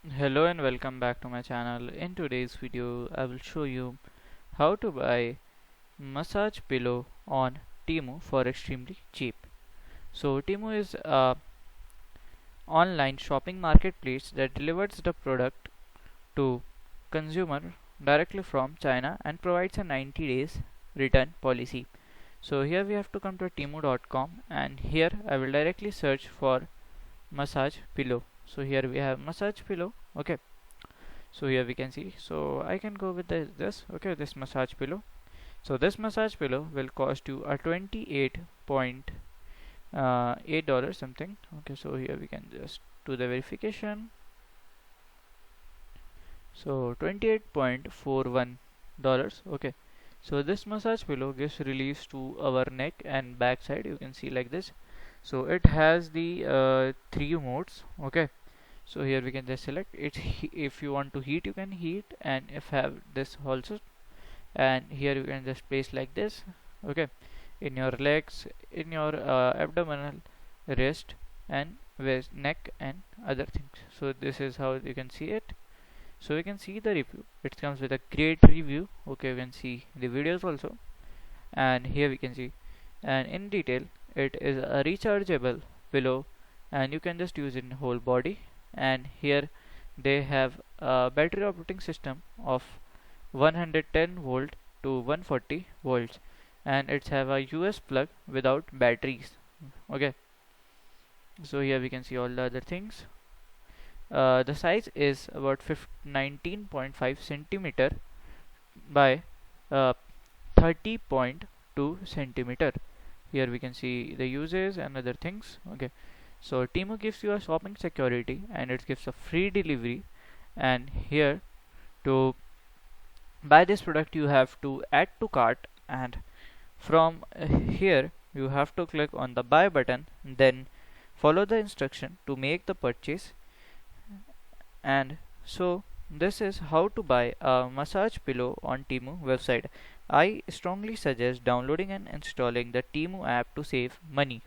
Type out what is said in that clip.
Hello and welcome back to my channel. In today's video I will show you how to buy massage pillow on TEMU for extremely cheap. So TEMU is a online shopping marketplace that delivers the product to consumer directly from China and provides a 90 days return policy. So here we have to come to temu.com, and here I will directly search for massage pillow. So here we have massage pillow. Okay, so here we can see, so I can go with this massage pillow. So this massage pillow will cost you a 28.8 dollars something. Okay, so here we can just do the verification. So 28.41 dollars. Okay, so this massage pillow gives relief to our neck and back side, you can see like this. So it has the three modes. Okay, so here we can just select it. If you want to heat, you can heat, and if have this also, and here you can just place like this. Okay, in your legs, in your abdominal, wrist, and waist, neck, and other things. So this is how you can see it. So we can see the review. It comes with a great review. Okay, we can see the videos also, and here we can see, and in detail, it is a rechargeable pillow, and you can just use it in whole body. And here they have a battery operating system of 110 volt to 140 volts, and it's have a US plug without batteries. Okay, so here we can see all the other things. The size is about 19.5 centimeter by uh, 30.2 centimeter. Here we can see the uses and other things. Okay, so TEMU gives you a shopping security, and it gives a free delivery. And here, to buy this product, you have to add to cart, and from here you have to click on the buy button, then follow the instruction to make the purchase. And so this is how to buy a massage pillow on TEMU website. I strongly suggest downloading and installing the TEMU app to save money.